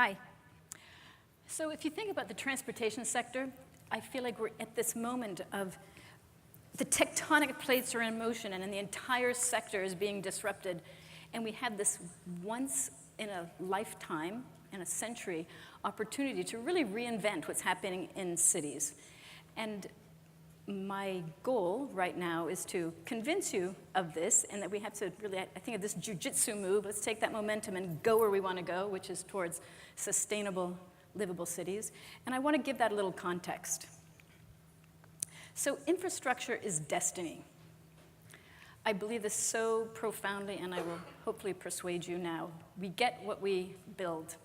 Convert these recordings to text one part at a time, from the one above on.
Hi. So if you think about the transportation sector, I feel like we're at this moment of the tectonic plates are in motion and the entire sector is being disrupted. And we have this once in a lifetime, in a century, opportunity to really reinvent what's happening in cities. And my goal right now is to convince you of this and that we have to really, I think of this jujitsu move, let's take that momentum and go where we want to go, which is towards sustainable, livable cities. And I want to give that a little context. So infrastructure is destiny. I believe this so profoundly, and I will hopefully persuade you now. We get what we build.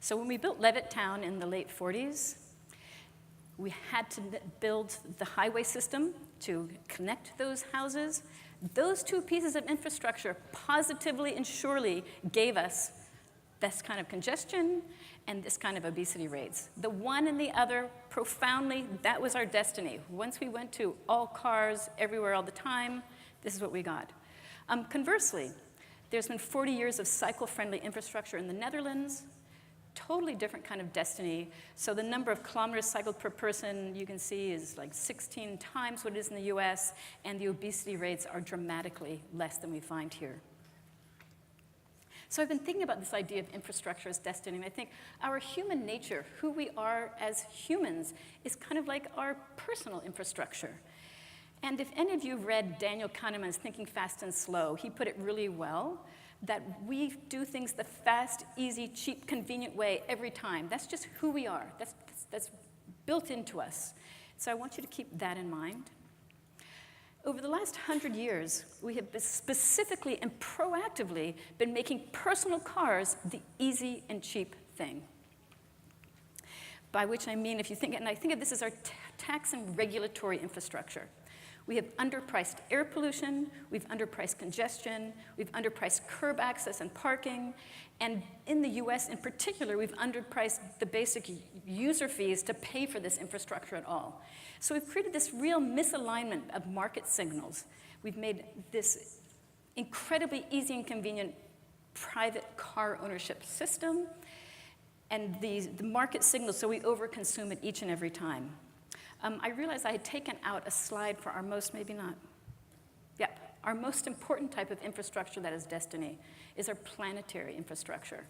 So when we built Levittown in the late 40s, we had to build the highway system to connect those houses. Those two pieces of infrastructure positively and surely gave us this kind of congestion and this kind of obesity rates. The one and the other, profoundly, that was our destiny. Once we went to all cars, everywhere, all the time, this is what we got. Conversely, there's been 40 years of cycle-friendly infrastructure in the Netherlands, totally different kind of destiny. So the number of kilometers cycled per person, you can see, is like 16 times what it is in the US, and the obesity rates are dramatically less than we find here. So I've been thinking about this idea of infrastructure as destiny, and I think our human nature, who we are as humans, is kind of like our personal infrastructure. And if any of you read Daniel Kahneman's Thinking Fast and Slow, he put it really well, that we do things the fast, easy, cheap, convenient way every time. That's just who we are. That's built into us. So I want you to keep that in mind. Over the last 100 years, we have specifically and proactively been making personal cars the easy and cheap thing. By which I mean, if you think, and I think of this as our tax and regulatory infrastructure. We have underpriced air pollution, we've underpriced congestion, we've underpriced curb access and parking, and in the US in particular, we've underpriced the basic user fees to pay for this infrastructure at all. So we've created this real misalignment of market signals. We've made this incredibly easy and convenient private car ownership system, and the market signals, so we overconsume it each and every time. I realized I had taken out a slide for our most, maybe not, our most important type of infrastructure that is destiny is our planetary infrastructure,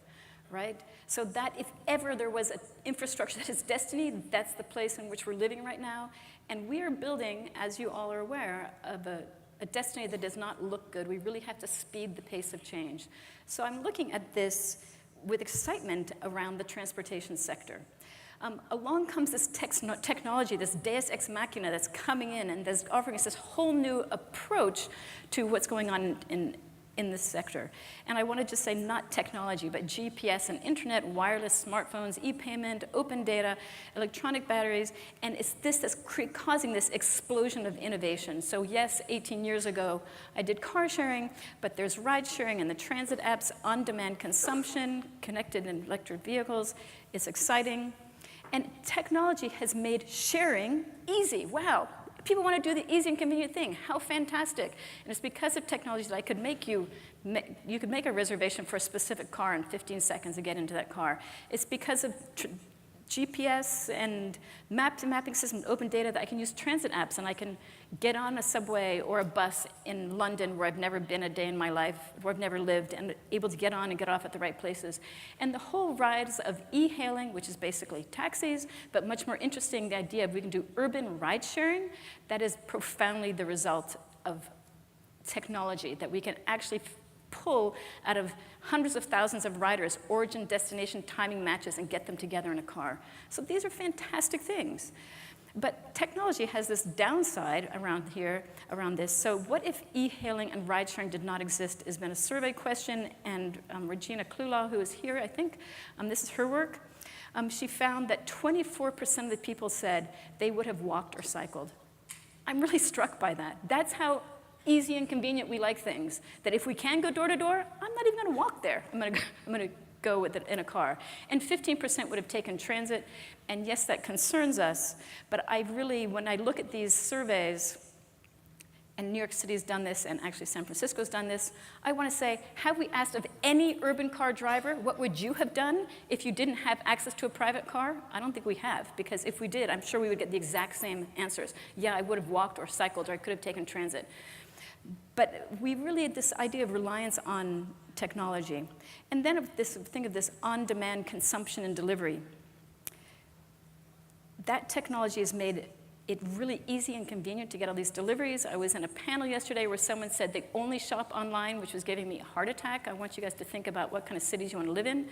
right? So that if ever there was an infrastructure that is destiny, that's the place in which we're living right now. And we are building, as you all are aware, of a destiny that does not look good. We really have to speed the pace of change. So I'm looking at this with excitement around the transportation sector. Along comes this technology, this deus ex machina that's coming in and that's offering us this whole new approach to what's going on in this sector. And I want to just say not technology, but GPS and internet, wireless smartphones, e-payment, open data, electronic batteries, and it's this that's causing this explosion of innovation. So yes, 18 years ago, I did car sharing, but there's ride sharing and the transit apps, on-demand consumption, connected and electric vehicles. It's exciting. And technology has made sharing easy. Wow, people want to do the easy and convenient thing. How fantastic. And it's because of technology that I could you could make a reservation for a specific car in 15 seconds to get into that car. It's because of GPS and mapping system, open data, that I can use transit apps and I can get on a subway or a bus in London where I've never been a day in my life, where I've never lived, and able to get on and get off at the right places. And the whole rise of e-hailing, which is basically taxis, but much more interesting, the idea of we can do urban ride sharing, that is profoundly the result of technology, that we can actually pull out of hundreds of thousands of riders, origin, destination, timing matches, and get them together in a car. So these are fantastic things. But technology has this downside around this. So what if e-hailing and ride-sharing did not exist has been a survey question, and Regina Klulaw, who is here, I think, this is her work, she found that 24% of the people said they would have walked or cycled. I'm really struck by that. That's how easy and convenient we like things, that if we can go door to door, I'm not even going to walk there. I'm going to go with it in a car. And 15% would have taken transit, and yes, that concerns us, but I really, when I look at these surveys, and New York City's done this, and actually San Francisco's done this. I want to say, have we asked of any urban car driver, what would you have done if you didn't have access to a private car? I don't think we have, because if we did, I'm sure we would get the exact same answers. Yeah, I would have walked or cycled, or I could have taken transit. But we really had this idea of reliance on technology. And then think of this on-demand consumption and delivery. That technology has made it really easy and convenient to get all these deliveries. I was in a panel yesterday where someone said they only shop online, which was giving me a heart attack. I want you guys to think about what kind of cities you want to live in.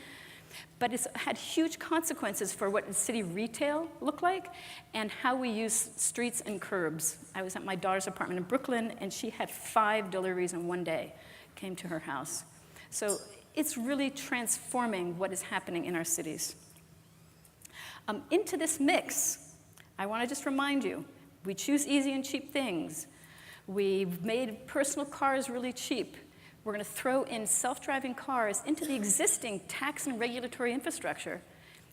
But it's had huge consequences for what city retail looked like and how we use streets and curbs. I was at my daughter's apartment in Brooklyn, and she had 5 deliveries in one day came to her house. So it's really transforming what is happening in our cities. Into this mix, I want to just remind you, we choose easy and cheap things. We've made personal cars really cheap. We're going to throw in self-driving cars into the existing tax and regulatory infrastructure.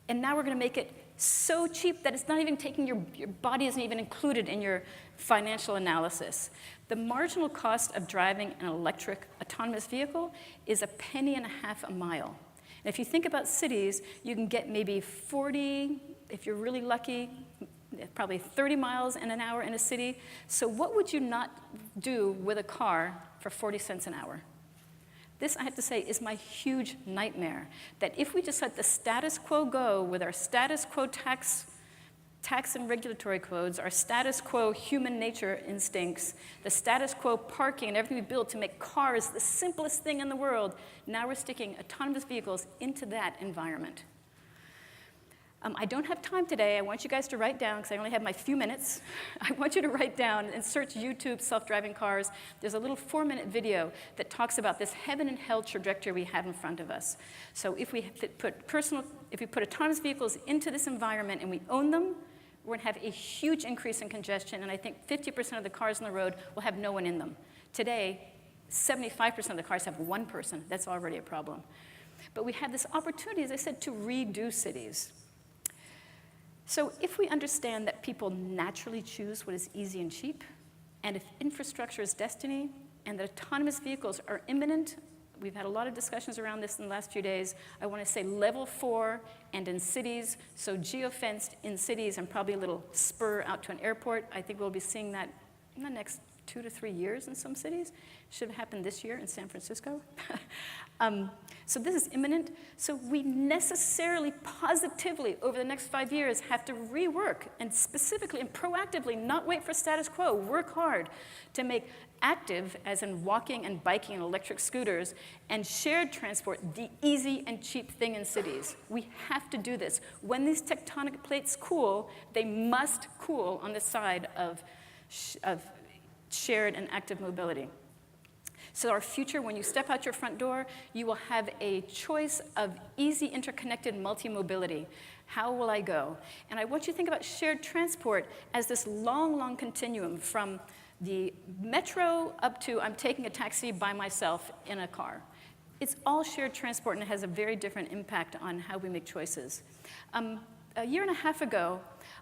And now we're going to make it so cheap that it's not even taking your body isn't even included in your financial analysis. The marginal cost of driving an electric autonomous vehicle is $0.015 a mile. And if you think about cities, you can get maybe 40, if you're really lucky, probably 30 miles in an hour in a city. So what would you not do with a car for 40 cents an hour? This, I have to say, is my huge nightmare, that if we just let the status quo go with our status quo tax and regulatory codes, our status quo human nature instincts, the status quo parking and everything we build to make cars the simplest thing in the world, now we're sticking autonomous vehicles into that environment. I don't have time today. I want you guys to write down, because I only have my few minutes. I want you to write down and search YouTube self-driving cars. There's a little 4-minute video that talks about this heaven and hell trajectory we have in front of us. So if we put autonomous vehicles into this environment and we own them, we're going to have a huge increase in congestion, and I think 50% of the cars on the road will have no one in them. Today, 75% of the cars have one person. That's already a problem. But we have this opportunity, as I said, to redo cities. So if we understand that people naturally choose what is easy and cheap, and if infrastructure is destiny, and that autonomous vehicles are imminent, we've had a lot of discussions around this in the last few days. I want to say level 4 and in cities, so geofenced in cities and probably a little spur out to an airport. I think we'll be seeing that in the next 2 to 3 years in some cities. Should have happened this year in San Francisco. So this is imminent. So we necessarily, positively, over the next 5 years, have to rework and specifically and proactively not wait for status quo, work hard to make active, as in walking and biking and electric scooters, and shared transport the easy and cheap thing in cities. We have to do this. When these tectonic plates cool, they must cool on the side of shared and active mobility. So our future, when you step out your front door, you will have a choice of easy, interconnected multi-mobility. How will I go? And I want you to think about shared transport as this long, long continuum from the metro up to I'm taking a taxi by myself in a car. It's all shared transport, and it has a very different impact on how we make choices. A year and a half ago,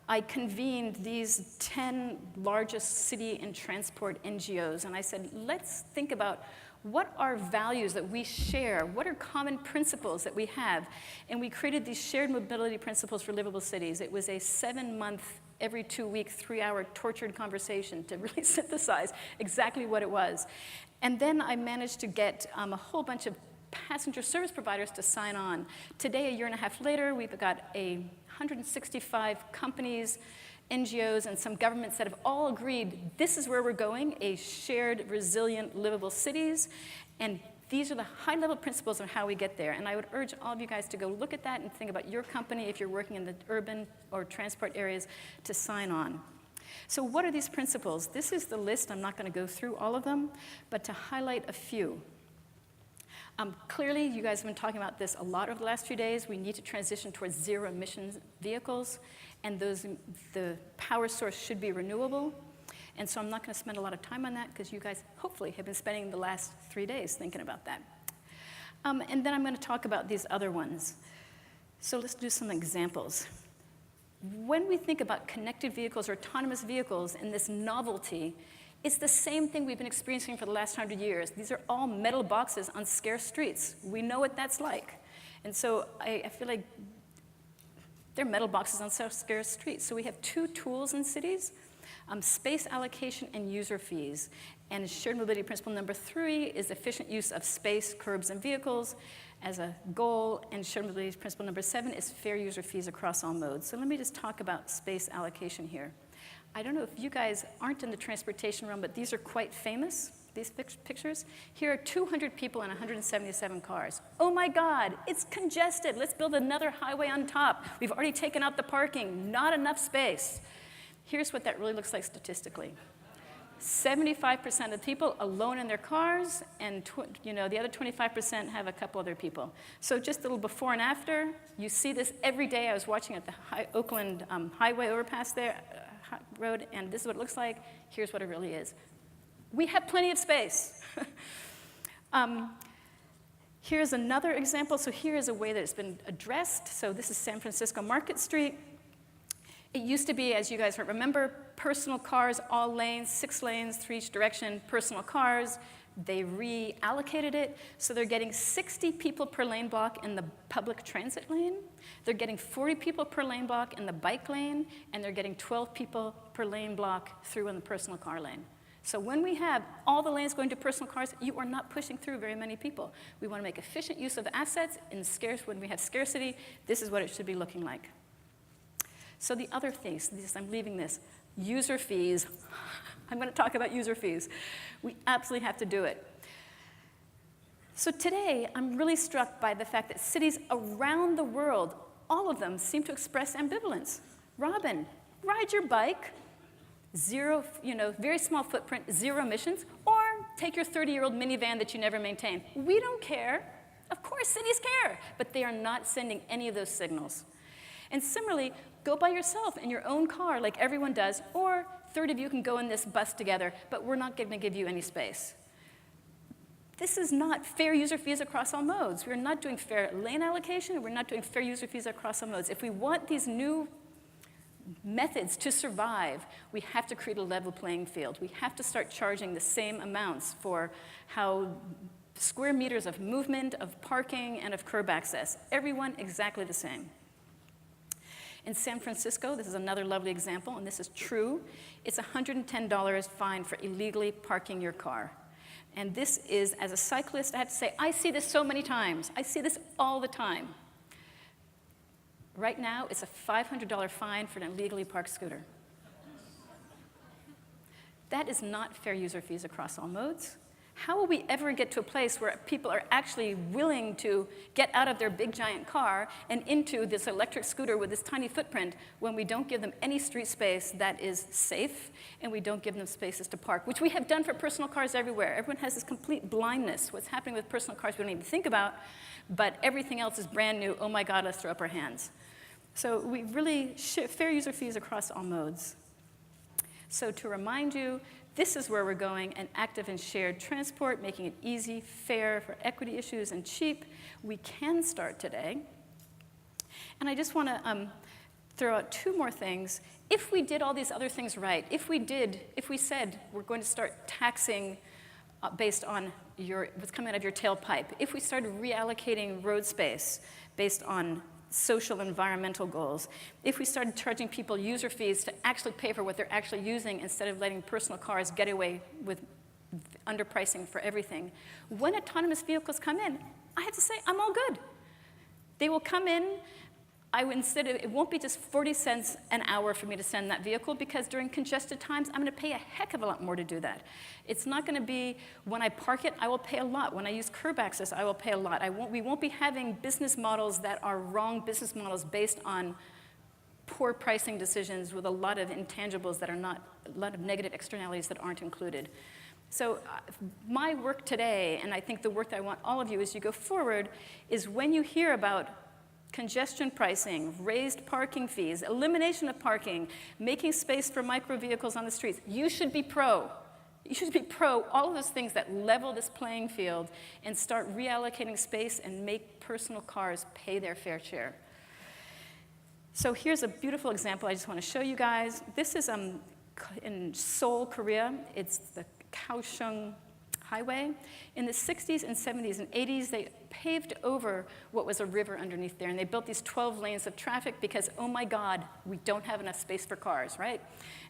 I convened these 10 largest city and transport NGOs, and I said, let's think about what are values that we share, what are common principles that we have, and we created these shared mobility principles for livable cities. It was a 7-month, every 2-week, 3-hour tortured conversation to really synthesize exactly what it was. And then I managed to get a whole bunch of passenger service providers to sign on. Today, a year and a half later, we've got 165 companies, NGOs, and some governments that have all agreed this is where we're going, a shared, resilient, livable cities. And these are the high-level principles of how we get there. And I would urge all of you guys to go look at that and think about your company, if you're working in the urban or transport areas, to sign on. So what are these principles? This is the list. I'm not going to go through all of them, but to highlight a few. Clearly, you guys have been talking about this a lot over the last few days. We need to transition towards zero-emission vehicles, and the power source should be renewable. And so I'm not going to spend a lot of time on that, because you guys hopefully have been spending the last 3 days thinking about that. And then I'm going to talk about these other ones. So let's do some examples. When we think about connected vehicles or autonomous vehicles and this novelty, It's the same thing we've been experiencing for the last 100 years. These are all metal boxes on scarce streets. We know what that's like. And so I feel like they're metal boxes on scarce streets. So we have two tools in cities, space allocation and user fees. And shared mobility principle number 3 is efficient use of space, curbs, and vehicles as a goal. And shared mobility principle number 7 is fair user fees across all modes. So let me just talk about space allocation here. I don't know if you guys aren't in the transportation realm, but these are quite famous, these pictures. Here are 200 people and 177 cars. Oh my God, it's congested. Let's build another highway on top. We've already taken out the parking, not enough space. Here's what that really looks like statistically. 75% of people alone in their cars, and the other 25% have a couple other people. So just a little before and after, you see this every day. I was watching at the Oakland highway overpass there, road, and this is what it looks like. Here's what it really is. We have plenty of space. Here's another example. So here is a way that it's been addressed. So this is San Francisco Market Street. It used to be, as you guys remember, personal cars, all lanes, 6 lanes, 3 each direction, personal cars. They reallocated it, so they're getting 60 people per lane block in the public transit lane. They're getting 40 people per lane block in the bike lane, and they're getting 12 people per lane block through in the personal car lane. So when we have all the lanes going to personal cars, you are not pushing through very many people. We want to make efficient use of assets when we have scarcity. This is what it should be looking like. So the other things, I'm leaving this, user fees. I'm going to talk about user fees. We absolutely have to do it. So today, I'm really struck by the fact that cities around the world, all of them seem to express ambivalence. Robin, ride your bike, zero, very small footprint, 0 emissions, or take your 30-year-old minivan that you never maintain. We don't care. Of course, cities care, but they are not sending any of those signals. And similarly, go by yourself in your own car like everyone does, or 30 of you can go in this bus together, but we're not going to give you any space. This is not fair user fees across all modes. We're not doing fair lane allocation, we're not doing fair user fees across all modes. If we want these new methods to survive, we have to create a level playing field. We have to start charging the same amounts for how square meters of movement, of parking, and of curb access. Everyone exactly the same. In San Francisco, this is another lovely example, and this is true. It's a $110 fine for illegally parking your car. And this is, as a cyclist, I have to say, I see this so many times. I see this all the time. Right now, it's a $500 fine for an illegally parked scooter. That is not fair user fees across all modes. How will we ever get to a place where people are actually willing to get out of their big giant car and into this electric scooter with this tiny footprint when we don't give them any street space that is safe and we don't give them spaces to park, which we have done for personal cars everywhere. Everyone has this complete blindness. What's happening with personal cars we don't even think about, but everything else is brand new. Oh my God, let's throw up our hands. So we really fair user fees across all modes. So to remind you, this is where we're going, and active and shared transport, making it easy, fair for equity issues, and cheap. We can start today. And I just want to throw out 2 more things. If we did all these other things right, if we said we're going to start taxing based on what's coming out of your tailpipe, if we started reallocating road space based on social environmental goals, if we started charging people user fees to actually pay for what they're actually using instead of letting personal cars get away with underpricing for everything, when autonomous vehicles come in, I have to say, I'm all good. They will come in. It won't be just 40 cents an hour for me to send that vehicle, because during congested times, I'm going to pay a heck of a lot more to do that. It's not going to be when I park it, I will pay a lot. When I use curb access, I will pay a lot. We won't be having business models that are wrong business models based on poor pricing decisions with a lot of intangibles that are not, a lot of negative externalities that aren't included. So my work today, and I think the work that I want all of you as you go forward, is when you hear about congestion pricing, raised parking fees, elimination of parking, making space for micro vehicles on the streets, you should be pro. You should be pro all of those things that level this playing field and start reallocating space and make personal cars pay their fair share. So here's a beautiful example I just want to show you guys. This is in Seoul, Korea. It's the Kaohsiung Highway. In the 60s and 70s and 80s, they paved over what was a river underneath there, and they built these 12 lanes of traffic because, oh my God, we don't have enough space for cars, right?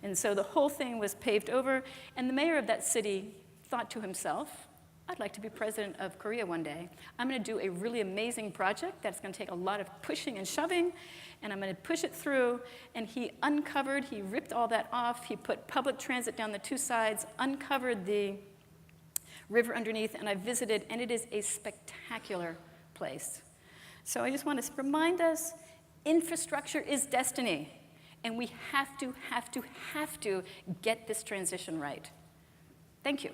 And so the whole thing was paved over, and the mayor of that city thought to himself, I'd like to be president of Korea one day. I'm going to do a really amazing project that's going to take a lot of pushing and shoving, and I'm going to push it through. And he ripped all that off. He put public transit down the two sides, uncovered the river underneath, and I visited, and it is a spectacular place. So I just want to remind us, infrastructure is destiny, and we have to get this transition right. Thank you.